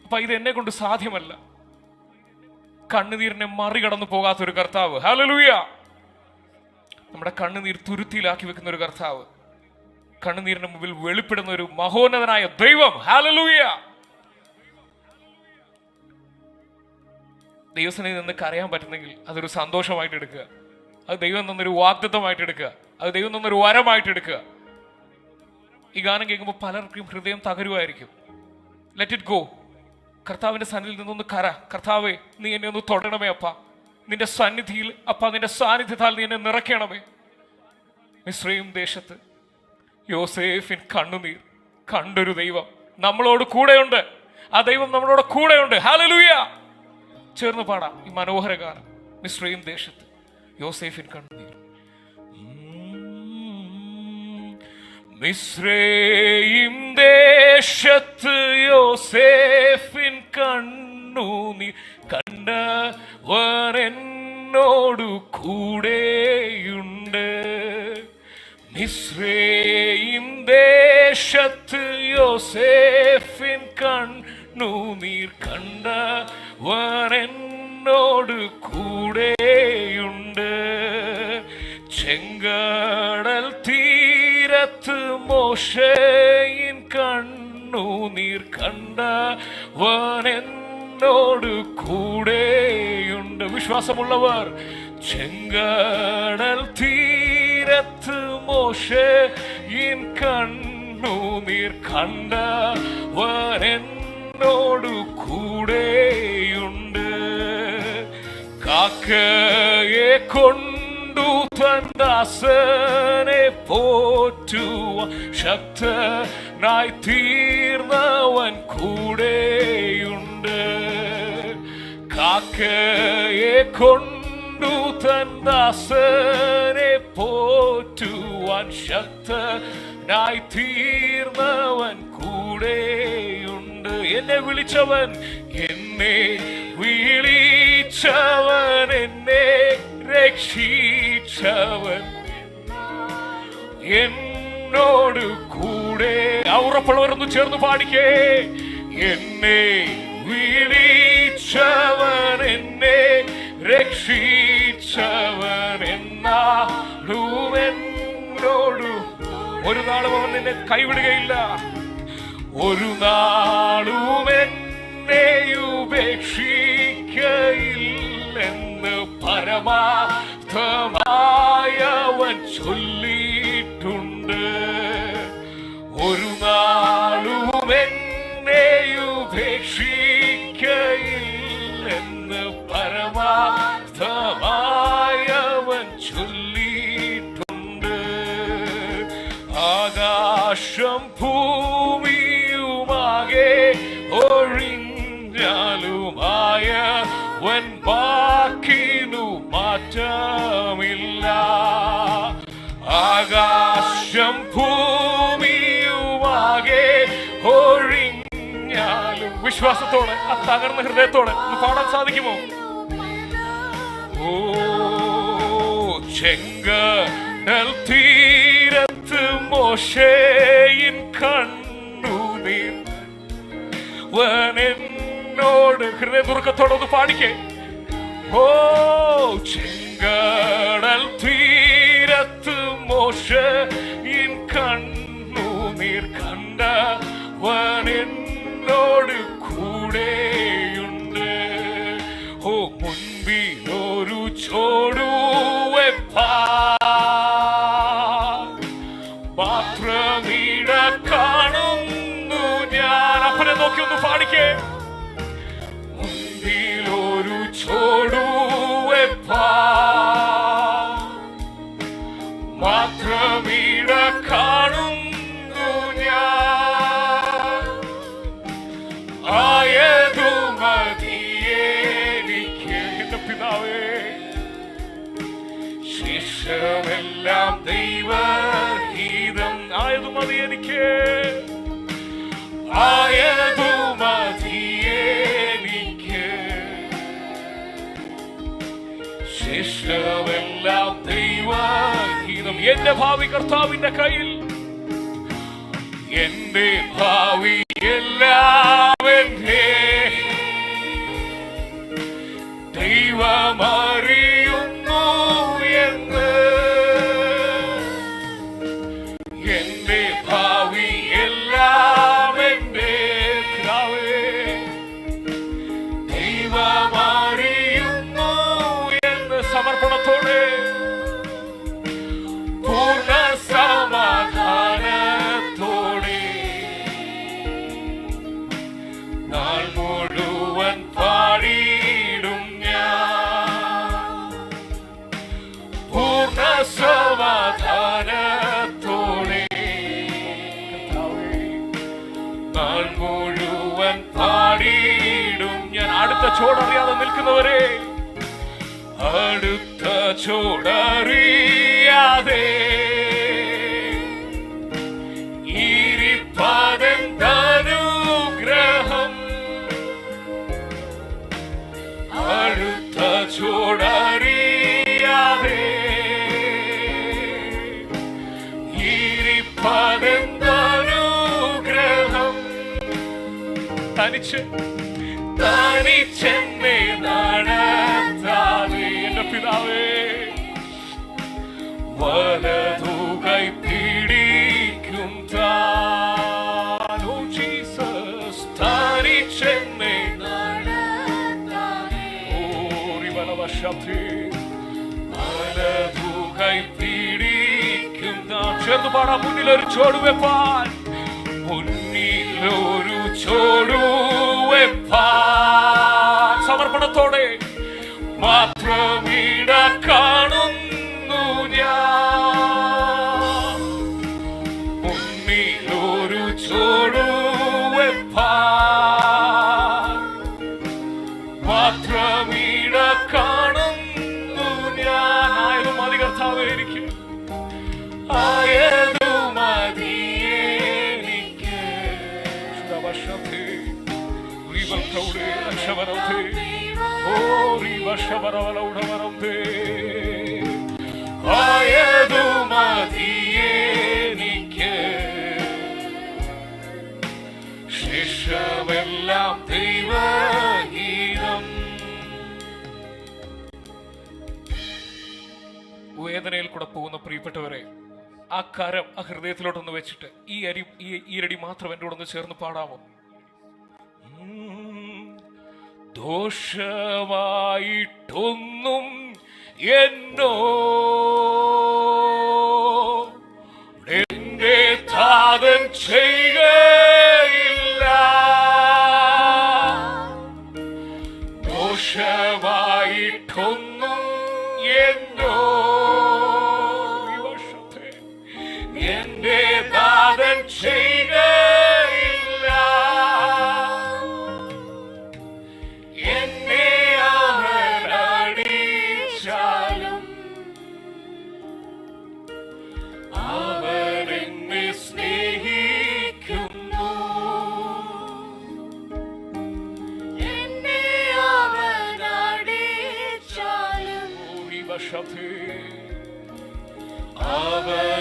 അപ്പൊ ഇത് എന്നെ കൊണ്ട് സാധ്യമല്ല. കണ്ണുനീരിനെ മറികടന്നു പോകാത്തൊരു കർത്താവ്. ഹല്ലേലൂയ. നമ്മുടെ കണ്ണുനീർ തുരുത്തിയിലാക്കി വെക്കുന്ന ഒരു കർത്താവ്, കണ്ണുനീരിന്റെ മുമ്പിൽ വെളിപ്പെടുന്ന ഒരു മഹോന്നതനായ ദൈവം. ഹല്ലേലൂയ. ദൈവസന്നിധിയിൽ നിന്ന് കരയാൻ പറ്റുന്നെങ്കിൽ അതൊരു സന്തോഷമായിട്ട് എടുക്കുക. അത് ദൈവം തന്നൊരു വാഗ്ദത്തമായിട്ട് എടുക്കുക. അത് ദൈവം തന്നൊരു വരമായിട്ട് എടുക്കുക. ഈ ഗാനം കേൾക്കുമ്പോൾ പലർക്കും ഹൃദയം തകരുമായിരിക്കും. Let it go. കർത്താവിന്റെ സന്നിധിയിൽ നിന്നൊന്ന് കർത്താവേ, നീ എന്നെ ഒന്ന് തൊടണമേ അപ്പ. നിന്റെ സന്നിധിയിൽ അപ്പ, നിന്റെ സാന്നിധ്യത്താൽ നീ എന്നെ നിറയ്ക്കണമേ. മിസ്രയീം ദേശത്ത് യോസേഫിൻ കണ്ണുനീർ കണ്ടൊരു ദൈവം നമ്മളോട് കൂടെയുണ്ട്. ആ ദൈവം നമ്മളോട് കൂടെയുണ്ട്. ഹല്ലേലൂയ. ചേർന്ന് പാടാം ഈ മനോഹര ഗാനം. മിസ്രയീം ദേശത്ത് യോസേഫിൻ കണ്ണുനീർ. മിസ്രയീം ദേശത്ത് യോസേഫിൻ കണ്ണുനീർ കണ്ടവർ എന്നോടു കൂടെയുണ്ട്. മിസ്രയീം ദേശത്ത് യോസേഫിൻ കണ്ണുനീർ കണ്ടവർ എന്നോട് കൂടെയുണ്ട്. ചെങ്കടൽ തീരത്ത് മോശയിൻ കണ്ണുനീർ കണ്ടവർ എന്നോട് കൂടെയുണ്ട്. വിശ്വാസമുള്ളവർ ചെങ്കടൽ തീരത്ത് മോശയിൻ കണ്ണുനീർ കണ്ടവർ എന്നോട് കൂടെയുണ്ട്. കാക്കയെ കൊണ്ടു തൻ ദാസനെ പോറ്റുവാൻ ശക്തനായി തീർന്നവൻ കൂടെയുണ്ട്. കാക്കയെ കൊണ്ടു തൻ ദാസനെ പോറ്റുവാൻ ശക്തനായി തീർന്നവൻ കൂടെയുണ്ട്. എന്നെ വിളിച്ചവൻ എന്നെ രക്ഷിച്ചവൻ എന്നോട് കൂടെ. ഉറപ്പുള്ളവരൊന്ന് ചേർന്ന് പാടിക്കേ. എന്നെ വിളിച്ചവൻ എന്നെ രക്ഷിച്ചവൻ എന്നാലും എന്നോട്. ഒരു നാളും അവൻ നിന്നെ കൈവിടുകയില്ല. ഒരു നാളും എന്നെ ഉപേക്ഷിക്കയില്ലെന്ന് പരമാർത്ഥമായവൻ ചൊല്ലിയിട്ടുണ്ട്. ഒരു നാളും എന്നെ ഉപേക്ഷിക്കയില്ലെന്ന് പരമാർത്ഥമായവൻ ചൊല്ലിയിട്ടുണ്ട്. ആകാശം ഭൂമിയുമാകെ ഒഴിഞ്ഞാലുമായവൻ ബാക്കിനു മാറ്റമില്ല. ആകാശം ഭൂമിയുമാകെ ഒഴിഞ്ഞാലും. വിശ്വാസത്തോടെ ആ തകർന്ന ഹൃദയത്തോടെ ഒന്ന് പാടാൻ സാധിക്കുമോ? ഓ ചെങ്കടൽ തീരത്ത് മോശയിൻ കണ്ണുനീർ എന്നോട്. ഹൃദയദുർഗത്തോടെ ഒന്ന് പാടിക്കേ. ഓ ചെങ്കടൽ തീരത്ത് മോശയിൻ കണ്ണുനീർ കണ്ടവൻ എന്നോട് കൂടെയുണ്ട്. ഓ മുൻപിലൊരു മാത്രമീട കാണുന്നു ഞാൻ. അപ്പനെ നോക്കി ഒന്ന് പാടിക്കേ. മുൻപിലൊരു മാത്രമീട കാണുന്നു ഞാൻ. ആയതു മതിയെനിക്ക് എന്റെ പിതാവേ. ശേഷമെല്ലാം ദൈവഗീതം. ആയതു മതി എനിക്ക്. ആയതു മതിയെനിക്ക്. ശേഷമെല്ലാം ദൈവഗീതം. എന്റെ ഭാവി കർത്താവിന്റെ കയ്യിൽ. എന്റെ ഭാവി എല്ലാം എന്റെ പാടിയിടും ഞാൻ. അടുത്ത ചോടറിയാതെ നിൽക്കുന്നവരെ, അടുത്ത ചോടറിയാതെ ഇരിപ്പതെന്തനുഗ്രഹം, അടുത്ത ചോടറിയാതെ ഇരിപ്പതെന്തനുഗ്രഹം. തനിച്ചെന്നെ നടത്താതെ എന്റെ പിതാവേ, വലതു കൈ പിടിക്കും താൻ. ഓ ജീസസ്, തനിച്ചെന്നെ നടത്താതെ, വലതു കൈ പിടിക്കും താൻ. ചേർന്ന് പാടാം. മുന്നിലൊരു ചുവടുവെപ്പാൻ, മുന്നിലൊരു ചുവടുവെപ്പാൻ സമർപ്പണത്തോടെ മാത്രമിട കാണുന്നു ഞാൻ. മുന്നിലൊരു ചുവടുവെപ്പാൻ മാത്രമിട കാണുന്നു ഞാൻ. ആയതു മതി കർത്താവേ, എനിക്ക് ആയതു മതി. ആയതു മതിയെനിക്ക്, ശേഷമെല്ലാം ദൈവഗീതം. വേദനയിൽ കൂടെ പോകുന്ന പ്രിയപ്പെട്ടവരെ, ആ കരം ആ ഹൃദയത്തിലോട്ടൊന്ന് വെച്ചിട്ട് ഈരടി മാത്രം എൻ്റെ കൂടെ ഒന്ന് ചേർന്ന് പാടാമോ? ദോഷമായിട്ടൊന്നും എന്നോ എന്റെ താതൻ ചെയ്യുകയില്ല. ദോഷമായിട്ടൊന്നും എന്നോ ഈ വർഷത്തെ എന്റെ താതൻ ചെയ്യുകയില്ല. Amen.